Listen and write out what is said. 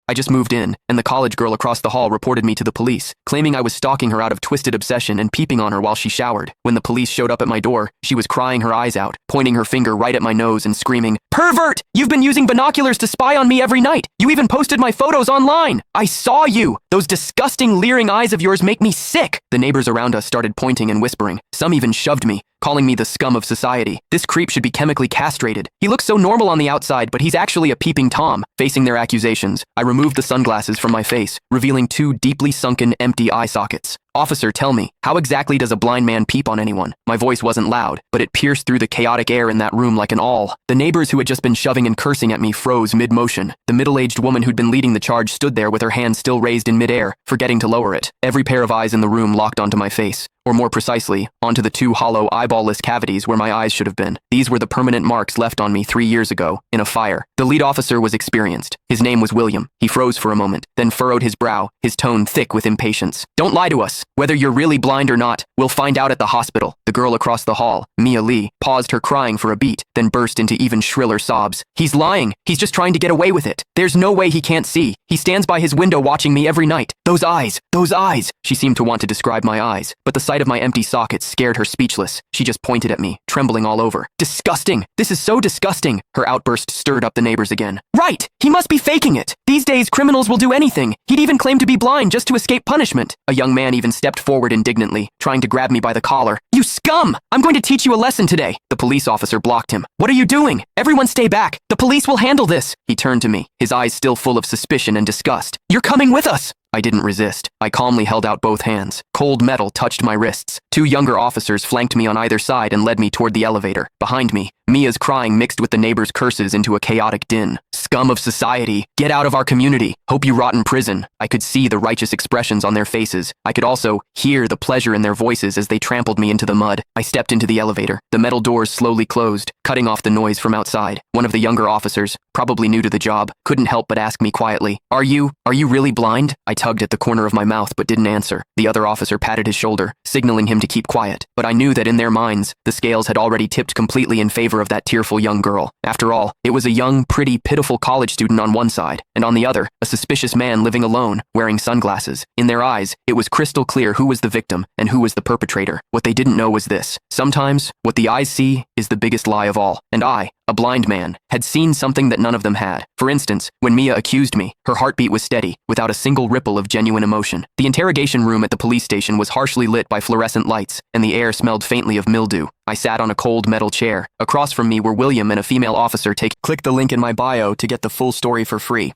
I just moved in, and the college girl across the hall reported me to the police, claiming I was stalking her out of twisted obsession and peeping on her while she showered. When the police showed up at my door, she was crying her eyes out, pointing her finger right at my nose and screaming, "Pervert! You've been using binoculars to spy on me every night! You even posted my photos online! I saw you! Those disgusting, leering eyes of yours make me sick!" The neighbors around us started pointing and whispering. Some even shoved me, calling me the scum of society. This creep should be chemically castrated. He looks so normal on the outside, but he's actually a peeping Tom. Facing their accusations, I removed the sunglasses from my face, revealing two deeply sunken, empty eye sockets. "Officer, tell me, how exactly does a blind man peep on anyone?" My voice wasn't loud, but it pierced through the chaotic air in that room like an awl. The neighbors who had just been shoving and cursing at me froze mid-motion. The middle-aged woman who'd been leading the charge stood there with her hand still raised in mid-air, forgetting to lower it. Every pair of eyes in the room locked onto my face, or more precisely, onto the two hollow, eyeball-less cavities where my eyes should have been. These were the permanent marks left on me 3 years ago, in a fire. The lead officer was experienced. His name was William. He froze for a moment, then furrowed his brow, his tone thick with impatience. "Don't lie to us. Whether you're really blind or not, we'll find out at the hospital." The girl across the hall, Mia Lee, paused her crying for a beat, then burst into even shriller sobs. "He's lying. He's just trying to get away with it. There's no way he can't see. He stands by his window watching me every night. Those eyes, those eyes." She seemed to want to describe my eyes, but the sight of my empty sockets scared her speechless. She just pointed at me, trembling all over. "Disgusting! This is so disgusting!" Her outburst stirred up the neighbors again. "Right! He must be faking it! These days, criminals will do anything. He'd even claim to be blind just to escape punishment." A young man even stepped forward indignantly, trying to grab me by the collar. "You scum! I'm going to teach you a lesson today." The police officer blocked him. "What are you doing? Everyone stay back! The police will handle this!" He turned to me, his eyes still full of suspicion and disgust. "You're coming with us!" I didn't resist. I calmly held out both hands. Cold metal touched my wrists. Two younger officers flanked me on either side and led me toward the elevator. Behind me, Mia's crying mixed with the neighbors' curses into a chaotic din. "Scum of society! Get out of our community! Hope you rot in prison!" I could see the righteous expressions on their faces. I could also hear the pleasure in their voices as they trampled me into the mud. I stepped into the elevator. The metal doors slowly closed, cutting off the noise from outside. One of the younger officers, probably new to the job, couldn't help but ask me quietly, Are you really blind?" I tugged at the corner of my mouth but didn't answer. The other officer patted his shoulder, signaling him to keep quiet. But I knew that in their minds, the scales had already tipped completely in favor of that tearful young girl. After all, it was a young, pretty, pitiful college student on one side, and on the other, a suspicious man living alone, wearing sunglasses. In their eyes, it was crystal clear who was the victim and who was the perpetrator. What they didn't know was this. Sometimes, what the eyes see is the biggest lie of all. And I, a blind man, had seen something that none of them had. For instance, when Mia accused me, her heartbeat was steady, without a single ripple of genuine emotion. The interrogation room at the police station was harshly lit by fluorescent lights, and the air smelled faintly of mildew. I sat on a cold metal chair. Across from me were William and a female officer. Click the link in my bio to get the full story for free.